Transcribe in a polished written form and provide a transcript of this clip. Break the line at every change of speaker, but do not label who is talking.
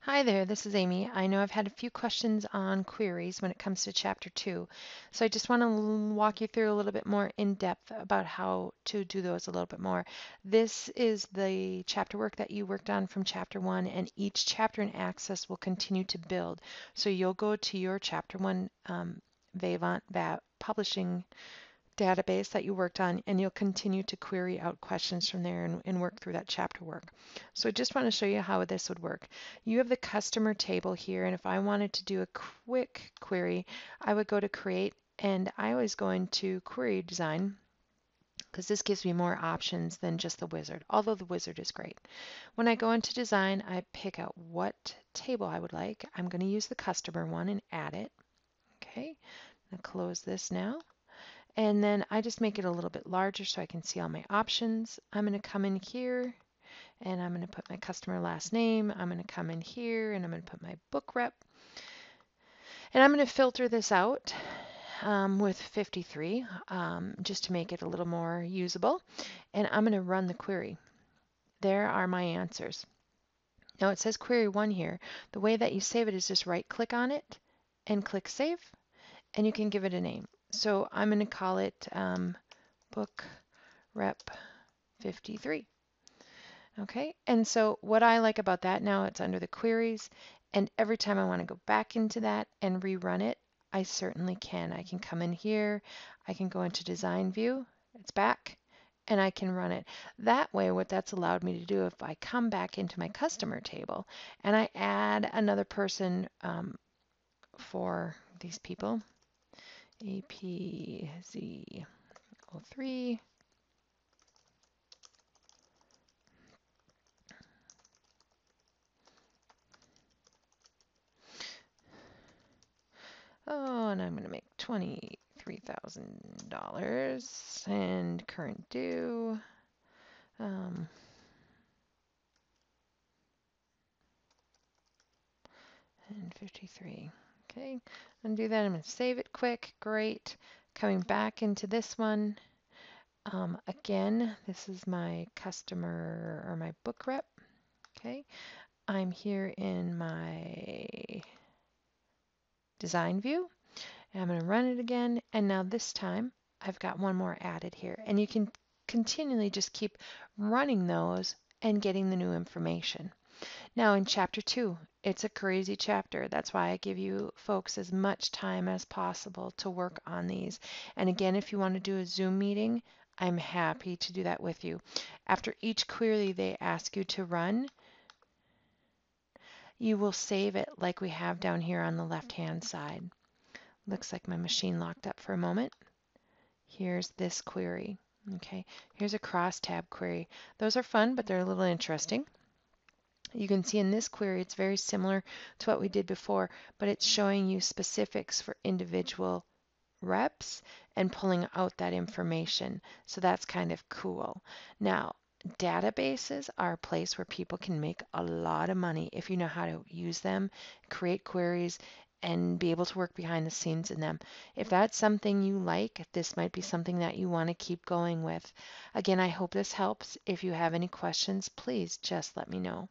Hi there, this is Amy. I know I've had a few questions on queries when it comes to Chapter 2, so I just want to walk you through a little bit more in depth about how to do those a little bit more. This is the chapter work that you worked on from Chapter 1, and each chapter in Access will continue to build. So you'll go to your Chapter 1 Vavant publishing database that you worked on, and you'll continue to query out questions from there and work through that chapter work. So I just want to show you how this would work. You have the customer table here, and if I wanted to do a quick query, I would go to create, and I was going to query design because this gives me more options than just the wizard, although the wizard is great. When I go into design, I pick out what table I would like. I'm going to use the customer one and add it. Okay, I'm going to close this now. And then I just make it a little bit larger so I can see all my options. I'm going to come in here and I'm going to put my customer last name. I'm going to come in here and I'm going to put my book rep. And I'm going to filter this out with 53 just to make it a little more usable. And I'm going to run the query. There are my answers. Now it says query 1 here. The way that you save it is just right click on it and click save, and you can give it a name. So I'm going to call it book rep 53. Okay, and so what I like about that, now it's under the queries, and every time I want to go back into that and rerun it, I certainly can. I can come in here, I can go into design view, it's back, and I can run it. That way, what that's allowed me to do, if I come back into my customer table and I add another person for these people, APZ03, oh, and I'm going to make $23,000 and current due. And 53. Okay, undo that. I'm going to save it quick. Great. Coming back into this one. Again, this is my customer or my book rep. Okay, I'm here in my design view. And I'm going to run it again, and now this time I've got one more added here. And you can continually just keep running those and getting the new information. Now in chapter 2, it's a crazy chapter. That's why I give you folks as much time as possible to work on these. And again, if you want to do a Zoom meeting, I'm happy to do that with you. After each query they ask you to run, you will save it like we have down here on the left-hand side. Looks like my machine locked up for a moment. Here's this query. Okay, here's a crosstab query. Those are fun, but they're a little interesting. You can see in this query, it's very similar to what we did before, but it's showing you specifics for individual reps and pulling out that information. So that's kind of cool. Now, databases are a place where people can make a lot of money if you know how to use them, create queries, and be able to work behind the scenes in them. If that's something you like, this might be something that you want to keep going with. Again, I hope this helps. If you have any questions, please just let me know.